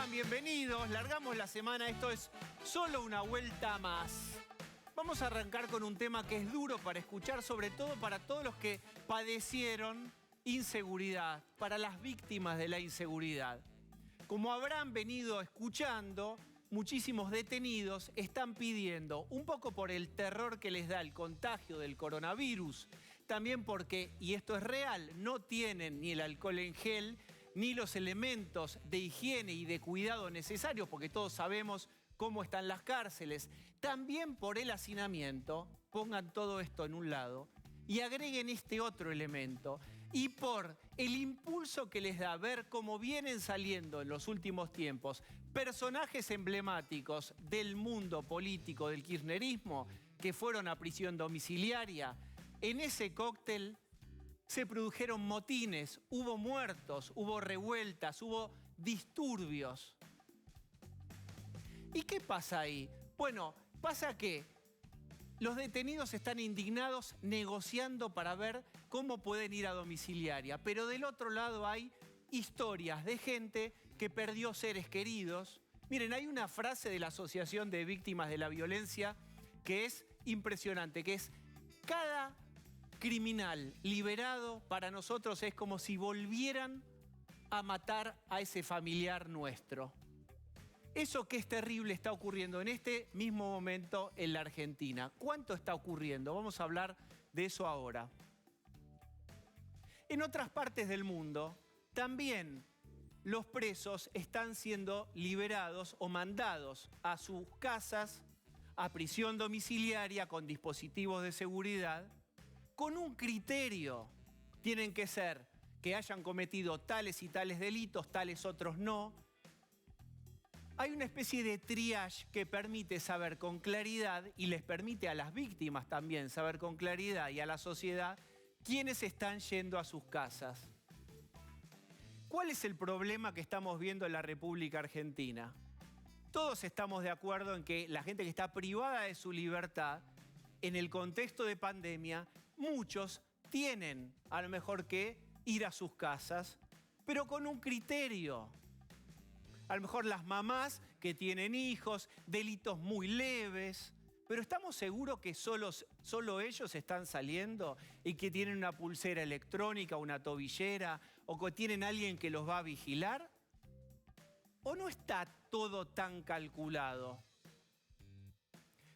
están? Bienvenidos. Largamos la semana. Esto es solo una vuelta más. Vamos a arrancar con un tema que es duro para escuchar, sobre todo para todos los que padecieron inseguridad, para las víctimas de la inseguridad. Como habrán venido escuchando, muchísimos detenidos están pidiendo, un poco por el terror que les da el contagio del coronavirus, también porque, y esto es real, no tienen ni el alcohol en gel, ni los elementos de higiene y de cuidado necesarios, porque todos sabemos cómo están las cárceles. También por el hacinamiento, pongan todo esto en un lado y agreguen este otro elemento. Y por el impulso que les da ver cómo vienen saliendo en los últimos tiempos personajes emblemáticos del mundo político del kirchnerismo que fueron a prisión domiciliaria, en ese cóctel se produjeron motines, hubo muertos, hubo revueltas, hubo disturbios. ¿Y qué pasa ahí? Bueno, pasa que los detenidos están indignados negociando para ver cómo pueden ir a domiciliaria, pero del otro lado hay historias de gente que perdió seres queridos. Miren, hay una frase de la Asociación de Víctimas de la Violencia que es impresionante, que es: cada criminal liberado para nosotros es como si volvieran a matar a ese familiar nuestro. Eso que es terrible está ocurriendo en este mismo momento en la Argentina. ¿Cuánto está ocurriendo? Vamos a hablar de eso ahora. En otras partes del mundo, también los presos están siendo liberados o mandados a sus casas, a prisión domiciliaria con dispositivos de seguridad, con un criterio. Tienen que ser que hayan cometido tales y tales delitos, tales otros no. Hay una especie de triage que permite saber con claridad y les permite a las víctimas también saber con claridad y a la sociedad quiénes están yendo a sus casas. ¿Cuál es el problema que estamos viendo en la República Argentina? Todos estamos de acuerdo en que la gente que está privada de su libertad, en el contexto de pandemia, muchos tienen a lo mejor que ir a sus casas, pero con un criterio. A lo mejor las mamás que tienen hijos, delitos muy leves, pero ¿estamos seguros que solo ellos están saliendo y que tienen una pulsera electrónica, una tobillera, o que tienen alguien que los va a vigilar? ¿O no está todo tan calculado?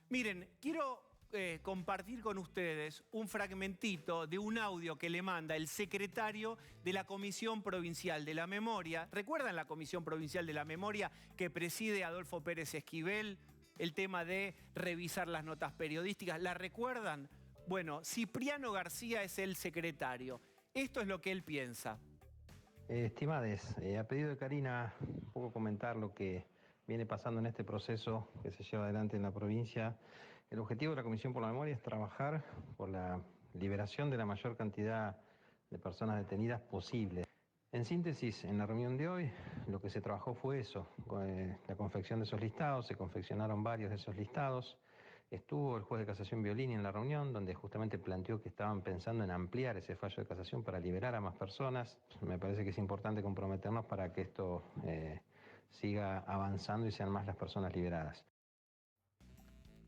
Miren, quiero compartir con ustedes un fragmentito de un audio que le manda el secretario de la Comisión Provincial de la Memoria. ¿Recuerdan la Comisión Provincial de la Memoria que preside Adolfo Pérez Esquivel? El tema de revisar las notas periodísticas. ¿La recuerdan? Bueno, Cipriano García es el secretario. Esto es lo que él piensa. Estimades, a pedido de Karina, un poco comentar lo que viene pasando en este proceso que se lleva adelante en la provincia. El objetivo de la Comisión por la Memoria es trabajar por la liberación de la mayor cantidad de personas detenidas posible. En síntesis, en la reunión de hoy, lo que se trabajó fue eso, la confección de esos listados, se confeccionaron varios de esos listados. Estuvo el juez de casación Violini en la reunión, donde justamente planteó que estaban pensando en ampliar ese fallo de casación para liberar a más personas. Me parece que es importante comprometernos para que esto siga avanzando y sean más las personas liberadas.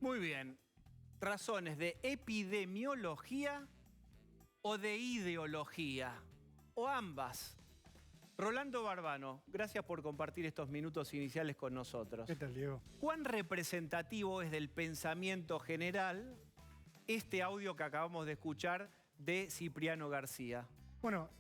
Muy bien. ¿Razones de epidemiología o de ideología? ¿O ambas? Rolando Barbano, gracias por compartir estos minutos iniciales con nosotros. ¿Qué tal, Diego? ¿Cuán representativo es del pensamiento general este audio que acabamos de escuchar de Cipriano García? Bueno,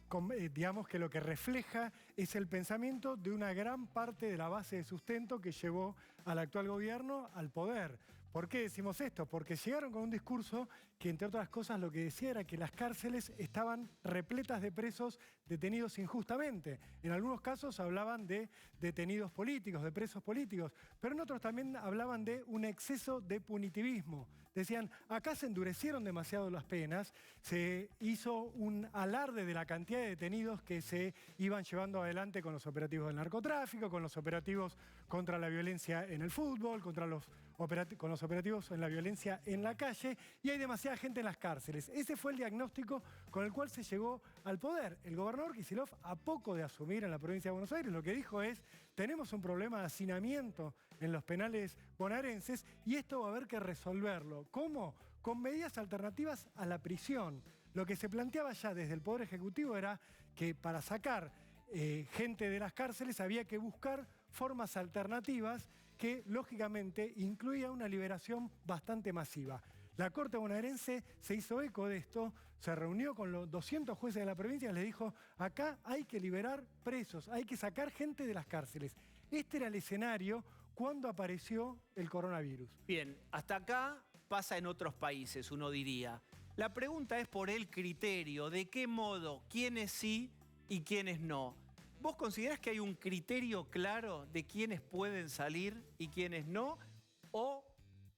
digamos que lo que refleja es el pensamiento de una gran parte de la base de sustento que llevó al actual gobierno al poder. ¿Por qué decimos esto? Porque llegaron con un discurso que, entre otras cosas, lo que decía era que las cárceles estaban repletas de presos detenidos injustamente. En algunos casos hablaban de detenidos políticos, de presos políticos, pero en otros también hablaban de un exceso de punitivismo. Decían, acá se endurecieron demasiado las penas, se hizo un alarde de la cantidad de detenidos que se iban llevando adelante con los operativos del narcotráfico, con los operativos contra la violencia en el fútbol, contra los con los operativos en la violencia en la calle y hay demasiada gente en las cárceles. Ese fue el diagnóstico con el cual se llegó al poder. El gobernador Kicillof, a poco de asumir en la provincia de Buenos Aires, lo que dijo es: tenemos un problema de hacinamiento en los penales bonaerenses y esto va a haber que resolverlo. ¿Cómo? Con medidas alternativas a la prisión. Lo que se planteaba ya desde el Poder Ejecutivo era que para sacar gente de las cárceles había que buscar formas alternativas que, lógicamente, incluía una liberación bastante masiva. La Corte bonaerense se hizo eco de esto, se reunió con los 200 jueces de la provincia y les dijo: acá hay que liberar presos, hay que sacar gente de las cárceles. Este era el escenario cuando apareció el coronavirus. Bien, hasta acá pasa en otros países, uno diría. La pregunta es por el criterio, de qué modo, quiénes sí y quiénes no. ¿Vos considerás que hay un criterio claro de quiénes pueden salir y quiénes no? ¿O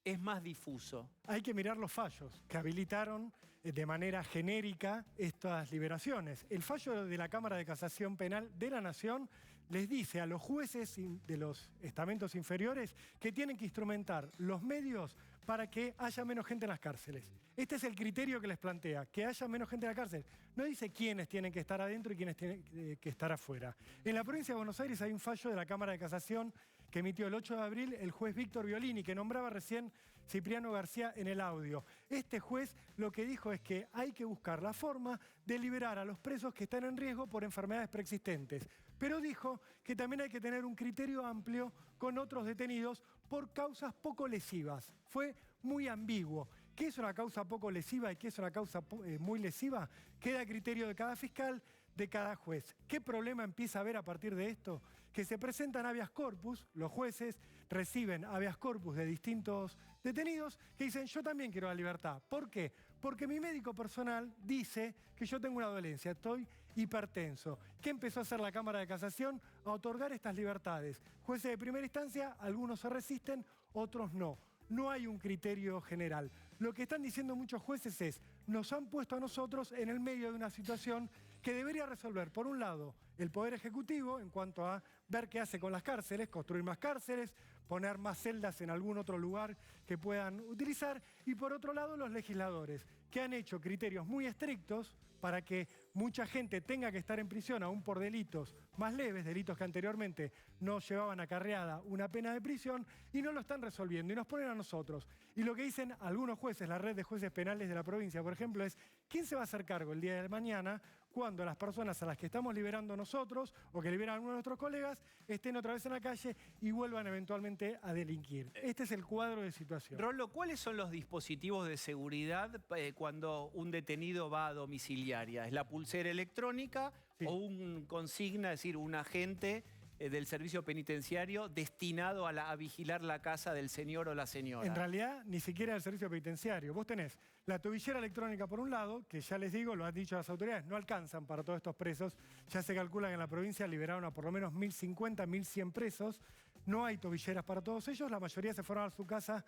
es más difuso? Hay que mirar los fallos que habilitaron de manera genérica estas liberaciones. El fallo de la Cámara de Casación Penal de la Nación les dice a los jueces de los estamentos inferiores que tienen que instrumentar los medios para que haya menos gente en las cárceles. Este es el criterio que les plantea, que haya menos gente en la cárcel. No dice quiénes tienen que estar adentro y quiénes tienen que estar afuera. En la provincia de Buenos Aires hay un fallo de la Cámara de Casación que emitió el 8 de abril el juez Víctor Violini, que nombraba recién Cipriano García en el audio. Este juez lo que dijo es que hay que buscar la forma de liberar a los presos que están en riesgo por enfermedades preexistentes. Pero dijo que también hay que tener un criterio amplio con otros detenidos por causas poco lesivas. Fue muy ambiguo. ¿Qué es una causa poco lesiva y qué es una causa muy lesiva? Queda a criterio de cada fiscal, de cada juez. ¿Qué problema empieza a haber a partir de esto? Que se presentan habeas corpus, los jueces reciben habeas corpus de distintos detenidos que dicen: yo también quiero la libertad. ¿Por qué? Porque mi médico personal dice que yo tengo una dolencia, estoy hipertenso. ¿Qué empezó a hacer la Cámara de Casación? A otorgar estas libertades. Jueces de primera instancia, algunos se resisten, otros no. No hay un criterio general. Lo que están diciendo muchos jueces es: nos han puesto a nosotros en el medio de una situación que debería resolver, por un lado, el Poder Ejecutivo en cuanto a ver qué hace con las cárceles, construir más cárceles, poner más celdas en algún otro lugar que puedan utilizar, y por otro lado los legisladores, que han hecho criterios muy estrictos para que mucha gente tenga que estar en prisión aún por delitos más leves, delitos que anteriormente no llevaban acarreada una pena de prisión, y no lo están resolviendo y nos ponen a nosotros. Y lo que dicen algunos jueces, la red de jueces penales de la provincia, por ejemplo, es: ¿quién se va a hacer cargo el día de mañana cuando las personas a las que estamos liberando nosotros o que liberan a algunos de nuestros colegas estén otra vez en la calle y vuelvan eventualmente a delinquir? Este es el cuadro de situación. Rolo, ¿cuáles son los dispositivos de seguridad cuando un detenido va a domiciliaria? ¿Es la pulsera electrónica o un consigna, es decir, un agente del servicio penitenciario destinado a vigilar la casa del señor o la señora? En realidad, ni siquiera el servicio penitenciario. Vos tenés la tobillera electrónica por un lado, que ya les digo, lo han dicho las autoridades, no alcanzan para todos estos presos. Ya se calcula que en la provincia liberaron a por lo menos 1.050, 1.100 presos. No hay tobilleras para todos ellos, la mayoría se fueron a su casa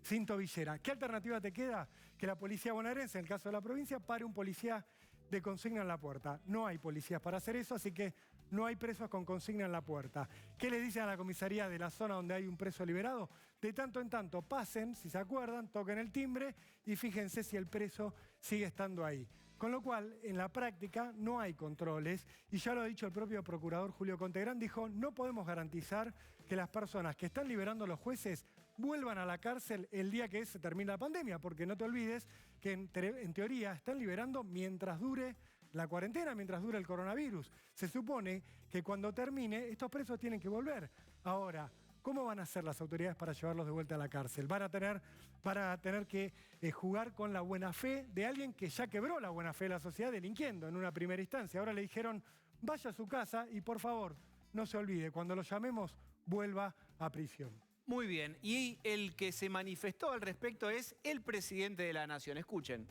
sin tobillera. ¿Qué alternativa te queda? Que la policía bonaerense, en el caso de la provincia, pare un policía de consigna en la puerta. No hay policías para hacer eso, así que no hay presos con consigna en la puerta. ¿Qué le dicen a la comisaría de la zona donde hay un preso liberado? De tanto en tanto pasen, si se acuerdan, toquen el timbre y fíjense si el preso sigue estando ahí. Con lo cual, en la práctica no hay controles, y ya lo ha dicho el propio procurador Julio Contegrán, dijo: no podemos garantizar que las personas que están liberando a los jueces vuelvan a la cárcel el día que se termine la pandemia, porque no te olvides que en teoría están liberando mientras dure la cuarentena, mientras dure el coronavirus. Se supone que cuando termine, estos presos tienen que volver. Ahora, ¿cómo van a hacer las autoridades para llevarlos de vuelta a la cárcel? Van a tener que jugar con la buena fe de alguien que ya quebró la buena fe de la sociedad delinquiendo en una primera instancia. Ahora le dijeron: vaya a su casa y por favor, no se olvide, cuando lo llamemos, vuelva a prisión. Muy bien, y el que se manifestó al respecto es el presidente de la Nación. Escuchen.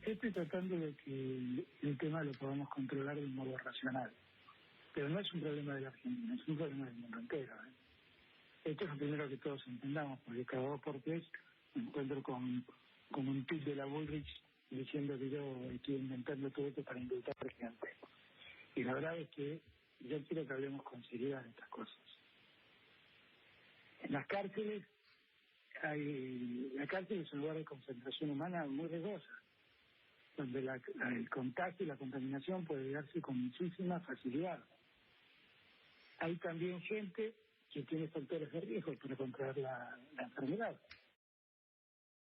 Estoy tratando de que el tema lo podamos controlar de un modo racional. Pero no es un problema de la Argentina, es un problema del mundo entero. Esto es lo primero que todos entendamos, porque cada 2 por 3 me encuentro con un tuit de la Bullrich diciendo que yo estoy inventando todo esto para indultar al presidente. Y la verdad es que yo quiero que hablemos con seriedad de estas cosas. En las cárceles la cárcel es un lugar de concentración humana muy riesgosa, donde el contagio y la contaminación puede darse con muchísima facilidad. Hay también gente que tiene factores de riesgo para contraer la enfermedad.